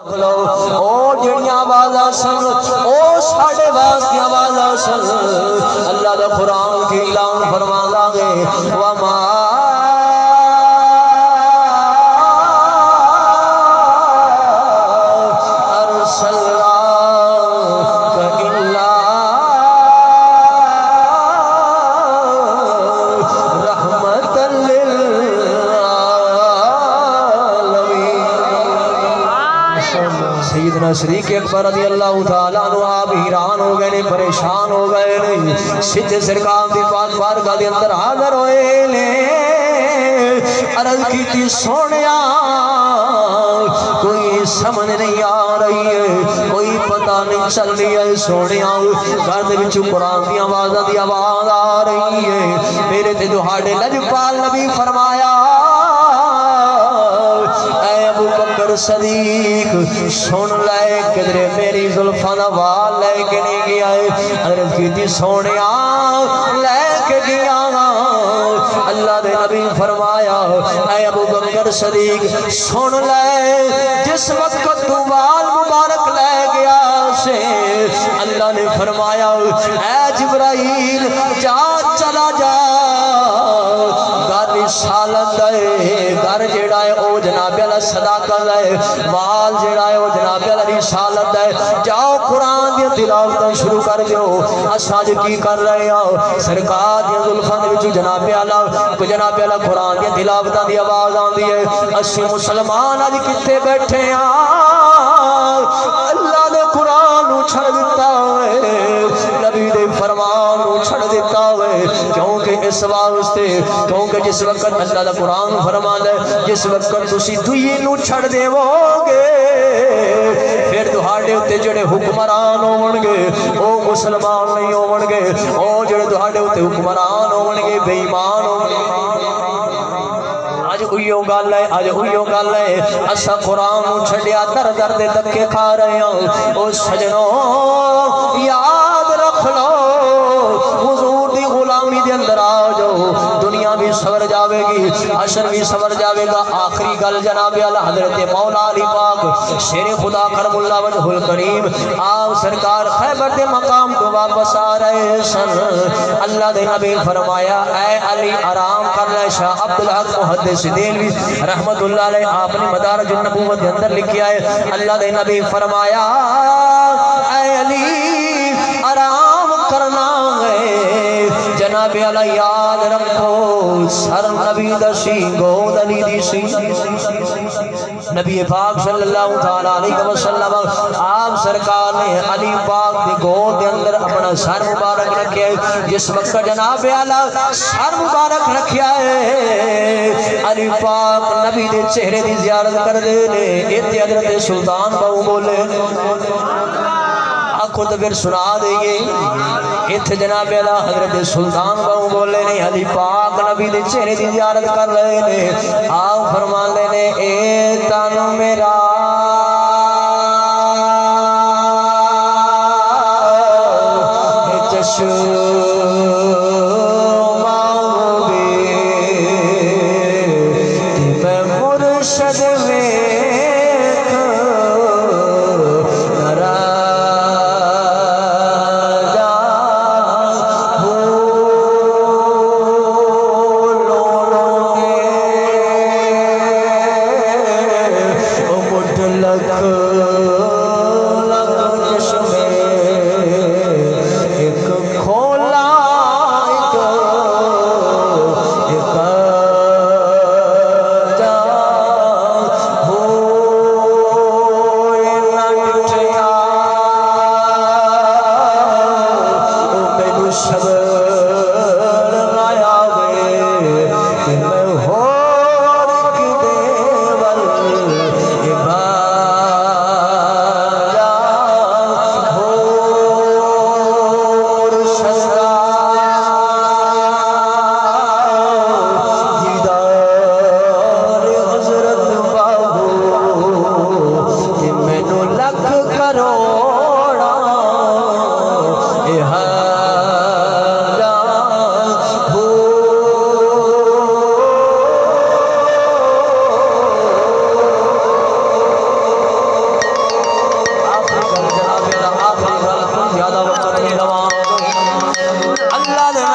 او جڑیاں آوازاں سن او ساڈے واسطے آوازاں سن اللہ دے قرآن کی اعلان فرماندا ہے وما شریک اکبر رضی اللہ تعالیٰ عنہ آپ حیران ہو گئے پریشان ہو گئے سجدے سرکار دی پاک بارگاہ دے اندر حاضر ہوئے نے عرض کی تھی سونیا کوئی سمجھ نہیں آ رہی ہے کوئی پتہ نہیں چل رہی ہے سونیا گھر دے وچ قرآن دی آوازاں دی آواز آ رہی ہے میرے تے تہاڈے لجپال نبی فرمایا اے ابو بکر صدیق سن لے کدرے میری زلفاں دا وال لے کے نہیں گیا ہے حضرت کی سونیا لے کے گیا اللہ دے نبی فرمایا اے ابو بکر صدیق سن لے جس وقت تو وال مبارک لے گیا سے اللہ نے فرمایا اے جبرائیل جا چلا جا رسالت ہے گھر جیڑا ہے او جناب اللہ صداقت ہے وال جیڑا ہے او جناب اللہ رسالت ہے جاؤ قرآن دی تلاوت شروع کر دیو اساں کی کر رہے ہو سرکار دی زلفاں دے وچ جناب اللہ قرآن دی تلاوت دی آواز آندی ہے اسی مسلمان اج کتے بیٹھے ہاں اللہ دے قرآن نو چھڑ دتا ہے نبی دے فرمان نو چھڑ دتا ہے کیونکہ اس واسطے کیونکہ جس وقت اللہ دا قرآن فرماندا ہے جس وقت تسی دوئی نو چھڑ دیو گے پھر تہاڈے اوتے جڑے حکمران ہون گے او مسلمان نہیں ہون گے او جڑے تہاڈے اوتے حکمران ہون گے بے ایمان ہون گے آج اوہیو گل ہے اساں قرآن نو چھڈیا در در دے دکے کھا رہے ہاں او سجنوں یاد رکھ لو حضور دی غلامی دے اندر آ جاؤ دنیا بھی سور جاوے گی عشر بھی سور جاوے گا آخری گل جناب اعلی حضرت مولا علی پاک شیر خدا کرم اللہ وجہ الکریم آپ سرکار خیبر دے مقام تو واپس آ رہے سن اللہ دے نبی فرمایا اے علی آرام کر لے شاہ عبدالحق محدث دہلوی رحمت اللہ علیہ آپ نے مدارج النبوت کے اندر لکھیا ہے اللہ دے نبی فرمایا اے علی آرام کرنا ہے جناب علی یاد رکھو سر نبی دسی گود علی دیسی نبی پاک صلی اللہ تعالیٰ علیہ وسلم آپ سرکار نے علی پاک دی گود دے اندر اپنا سر مبارک رکھیا ہے جس وقت جناب علی سر مبارک رکھیا ہے علی پاک نبی دے چہرے دی زیارت کر دے نے ایتے حضرت سلطان بہو بولے خود پھر سنا دئیے اتھ جناب اللہ حضرت سلطان بہو بولے نے علی پاک نبی دے چہرے دی زیارت کر رہے نے آپ فرمان دے نے اے تن میرا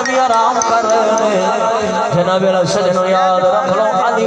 نبی آرام کر رہے ہیں جناب سجنوں یاد رکھ لو علی